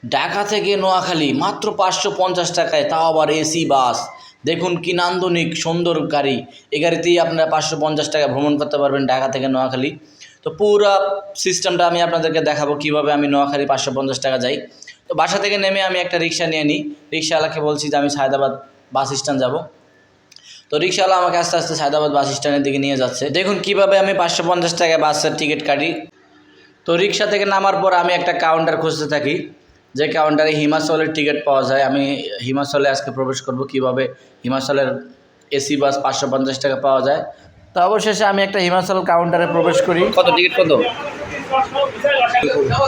ঢাকা থেকে নোয়াখালী মাত্র 550 টাকায়, তাও আবার এসি বাস। দেখুন কি নান্দনিক সুন্দর গাড়ি। এই গাড়িতেই আপনারা 550 টাকা ভ্রমণ করতে পারবেন ঢাকা থেকে নোয়াখালী। তো পুরা সিস্টেমটা আমি আপনাদেরকে দেখাবো কীভাবে আমি নোয়াখালী 550 টাকা যাই। তো বাসা থেকে নেমে আমি একটা রিক্সা নিয়ে নিই। রিক্সাওয়ালাকে বলছি যে আমি সায়দাবাদ বাস স্ট্যান্ড যাব। তো রিক্সাওয়ালা আমাকে আস্তে আস্তে সায়দাবাদ বাস স্ট্যান্ডের দিকে নিয়ে যাচ্ছে। দেখুন কিভাবে আমি 550 টাকায় বাসের টিকিট কাটি। তো রিক্সা থেকে নামার পর আমি একটা কাউন্টার খুঁজতে থাকি, যে কাউন্টারে হিমাচলের টিকিট পাওয়া যায়। আমি হিমাচলে আজকে প্রবেশ করব, কিভাবে হিমাচলের এসি বাস 550 টাকা পাওয়া যায়। তো অবশেষে আমি একটা হিমাচল কাউন্টারে প্রবেশ করি। কত টিকিট কত?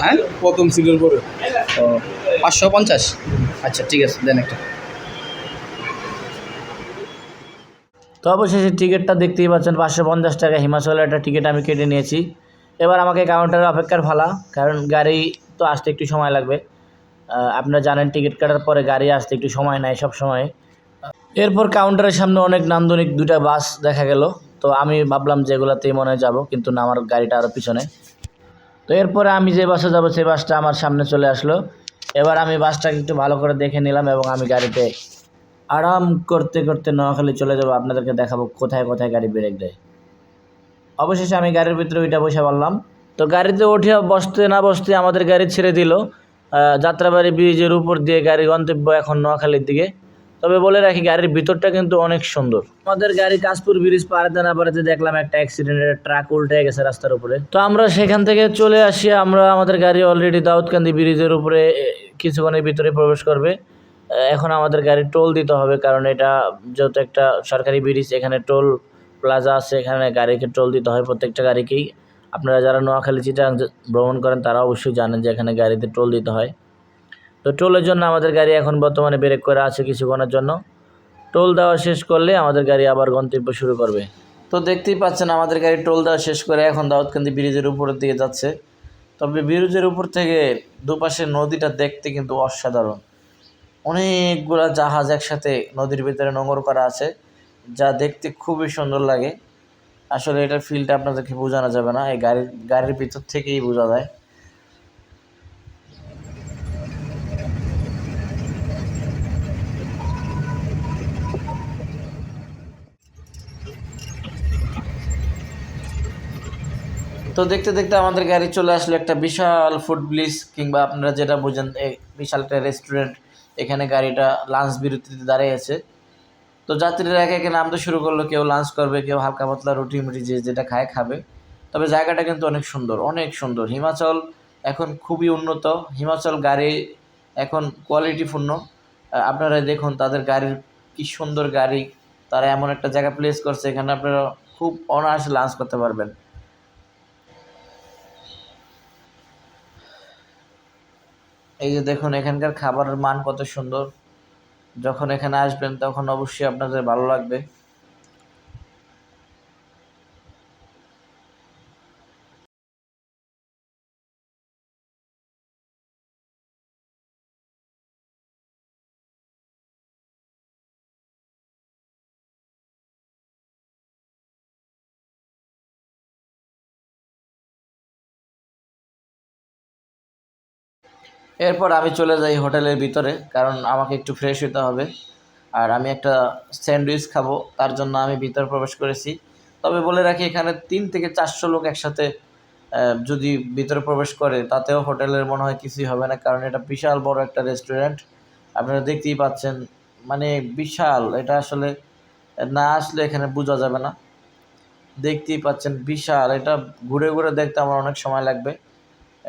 হ্যাঁ, প্রথম সিটের পরে ও 550। আচ্ছা ঠিক আছে, দেন একটা। তো অবশেষে টিকিটটা দেখতেই পাচ্ছেন 550 টাকা হিমাচলের একটা টিকিট আমি কেটে নিয়েছি। এবার আমাকে কাউন্টারে অপেক্ষার ফালা, কারণ গাড়ি তো আসতে একটু সময় লাগবে। আপনারা জানেন টিকিট কাটার পরে গাড়ি আসতে একটু সময় নেয় সব সময়। এরপর কাউন্টারের সামনে অনেক নান্দনিক দুটা বাস দেখা গেল। তো আমি ভাবলাম যে এগুলোতেই মনে হয় যাবো, কিন্তু না, আমার গাড়িটা আরও পিছনে। তো এরপরে আমি যে বাসে যাব সেই বাসটা আমার সামনে চলে আসলো। এবার আমি বাসটাকে একটু ভালো করে দেখে নিলাম এবং আমি গাড়িতে আরাম করতে করতে নোয়াখালী চলে যাবো। আপনাদেরকে দেখাবো কোথায় কোথায় গাড়ি ব্রেক দেয়। অবশেষে আমি গাড়ির ভিতরে ওইটা বসে পড়লাম। তো গাড়িতে উঠে বসতে না বসতে আমাদের গাড়ি ছেড়ে দিল যাত্রাবাড়ি ব্রিজের উপর দিয়ে। গাড়ি গন্তব্য এখন নোয়াখালীর দিকে। তবে বলে রাখি, গাড়ির ভিতরটা কিন্তু অনেক সুন্দর। আমাদের গাড়ি কাশপুর ব্রিজ পাড়াতে না পাড়াতে দেখলাম একটা অ্যাক্সিডেন্টের ট্রাক উল্টে গেছে রাস্তার উপরে। তো আমরা সেখান থেকে চলে আসি। আমাদের গাড়ি অলরেডি দাউদকান্দি ব্রিজের উপরে কিছুক্ষণের ভিতরে প্রবেশ করবে। এখন আমাদের গাড়ি টোল দিতে হবে, কারণ এটা যেহেতু একটা সরকারি ব্রিজ, এখানে টোল প্লাজা আছে, এখানে গাড়িকে টোল দিতে হয় প্রত্যেকটা গাড়িকেই। আপনারা যারা নোয়াখালী চিটাগাং ভ্রমণ করেন তারা অবশ্যই জানেন যে এখানে গাড়িতে টোল দিতে হয়। তো টোলের জন্য আমাদের গাড়ি এখন বর্তমানে ব্রেক করে আছে কিছুক্ষণের জন্য। টোল দেওয়া শেষ করলে আমাদের গাড়ি আবার গন্তব্য শুরু করবে। তো দেখতেই পাচ্ছেন আমাদের গাড়ি টোল দেওয়া শেষ করে এখন দাউদকান্দি ব্রিজের উপরের দিকে যাচ্ছে। তবে ব্রিজের উপর থেকে দুপাশে নদীটা দেখতে কিন্তু অসাধারণ। অনেকগুলা জাহাজ একসাথে নদীর ভিতরে নোঙর করা আছে, যা দেখতে খুবই সুন্দর লাগে। আসলে এটার ফিলটা আপনাদেরকে বোঝানো যাবে না, এই গাড়ির ভিতর থেকেই বোঝা যায়। তো দেখতে দেখতে আমাদের গাড়ি চলে আসলো একটা বিশাল ফুড ব্লিচ, কিংবা আপনারা যেটা বোঝেন বিশাল একটা রেস্টুরেন্ট। এখানে গাড়িটা লাঞ্চ বিরতিতে দাঁড়িয়েছে। তো যাত্রীরা একে একে নামতে শুরু করলো, কেউ লাঞ্চ করবে, কেউ হালকা পাতলা রুটি মুটি যে যেটা খাবে। তবে জায়গাটা কিন্তু অনেক সুন্দর, অনেক সুন্দর। হিমাচল এখন খুবই উন্নত। হিমাচল গাড়ি এখন কোয়ালিটিপূর্ণ। আপনারা দেখুন তাদের গাড়ির কি সুন্দর গাড়ি। তারা এমন একটা জায়গা প্লেস করছে, এখানে আপনারা খুব অনায়াসে লাঞ্চ করতে পারবেন। এই যে দেখুন এখানকার খাবারের মান কত সুন্দর। যখন এখানে আসবেন তখন অবশ্যই আপনাদের ভালো লাগবে। এরপর আমি চলে যাই হোটেলের ভিতরে, কারণ আমাকে একটু ফ্রেশ হতে হবে। আর আমি একটা স্যান্ডউইচ খাবো, তার জন্য আমি ভিতরে প্রবেশ করেছি। তবে বলে রাখি, এখানে 3 থেকে 400 লোক একসাথে যদি ভিতরে প্রবেশ করে, তাতেও হোটেলের মনে হয় কিছুই হবে না, কারণ এটা বিশাল বড় একটা রেস্টুরেন্ট। আপনারা দেখতেই পাচ্ছেন, মানে বিশাল। এটা আসলে না আসলে এখানে বোঝা যাবে না। দেখতেই পাচ্ছেন বিশাল। এটা ঘুরে ঘুরে দেখতে আমার অনেক সময় লাগবে,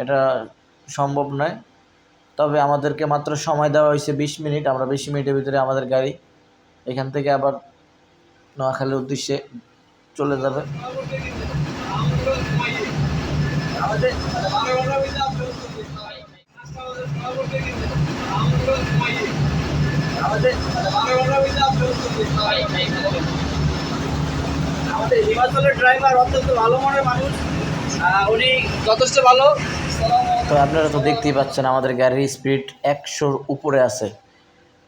এটা সম্ভব নয়। তবে আমাদেরকে মাত্র সময় দেওয়া হয়েছে 20 মিনিট। আমরা 20 মিনিটের ভিতরে আমাদের গাড়ি এখান থেকে আবার নোয়াখালীর উদ্দেশ্যে চলে যাবে। আমাদের হিমাচলের ড্রাইভার অত্যন্ত ভালো মনের মানুষ, উনি যথেষ্ট ভালো। তো আপনারা তো দেখতেই পাচ্ছেন আমাদের গাড়ির স্পিড 100-র উপরে আছে।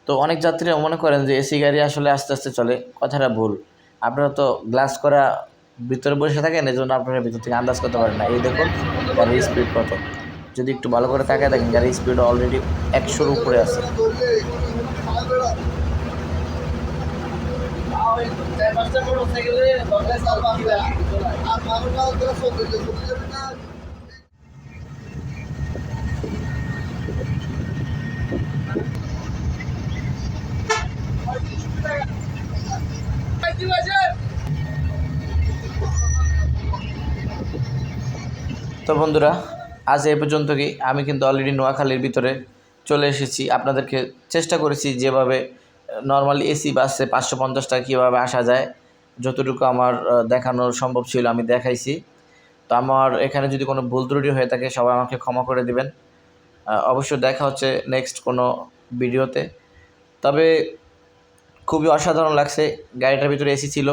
তো অনেক যাত্রীরা মনে করেন যে এসি গাড়ি আসলে আস্তে আস্তে চলে, কথাটা ভুল। আপনারা তো গ্লাস করা ভিতরে বসে থাকেন, এই জন্য আপনারা ভিতর থেকে আন্দাজ করতে পারেন না। এই দেখুন গাড়ির স্পিড কত। যদি একটু ভালো করে তাকায় দেখেন গাড়ির স্পিড অলরেডি 100-র উপরে আছে। তো বন্ধুরা, আজ এই পর্যন্ত কি আমি কিন্তু অলরেডি নোয়াখালীর ভিতরে চলে এসেছি। আপনাদেরকে চেষ্টা করেছি যেভাবে নর্মালি এসি বাসে 550 টাকা কীভাবে আসা যায়, যতটুকু আমার দেখানো সম্ভব ছিল আমি দেখাইছি। তো আমার এখানে যদি কোনো ভুল ত্রুটি হয়ে থাকে সবাই আমাকে ক্ষমা করে দিবেন। অবশ্যই দেখা হচ্ছে নেক্সট কোনো ভিডিওতে। তবে খুবই অসাধারণ লাগছে, গাড়িটার ভিতরে এসি ছিল,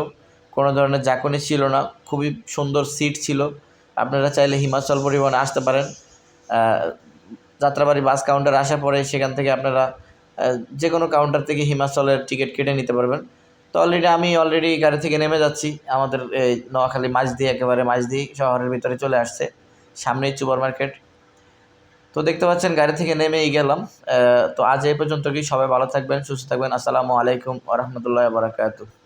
কোনো ধরনের ঝাঁকুনি ছিল না, খুবই সুন্দর সিট ছিল। আপনারা চাইলে হিমাচল পরিবহনে আসতে পারেন। যাত্রাবাড়ি বাস কাউন্টার আসার পরে সেখান থেকে আপনারা যে কোনো কাউন্টার থেকে হিমাচলের টিকিট কেটে নিতে পারবেন। তো আমি অলরেডি গাড়ি থেকে নেমে যাচ্ছি। আমাদের এই নোয়াখালী মাঝদি, একেবারে মাঝদি শহরের ভিতরে চলে আসছে, সামনেই সুপার মার্কেট। তো দেখতে পাচ্ছেন গাড়ি থেকে নেমেই গেলাম। তো আজ এই পর্যন্ত কি, সবাই ভালো থাকবেন, সুস্থ থাকবেন। আসসালামু আলাইকুম ওয়া রাহমাতুল্লাহি ওয়া বারাকাতুহু।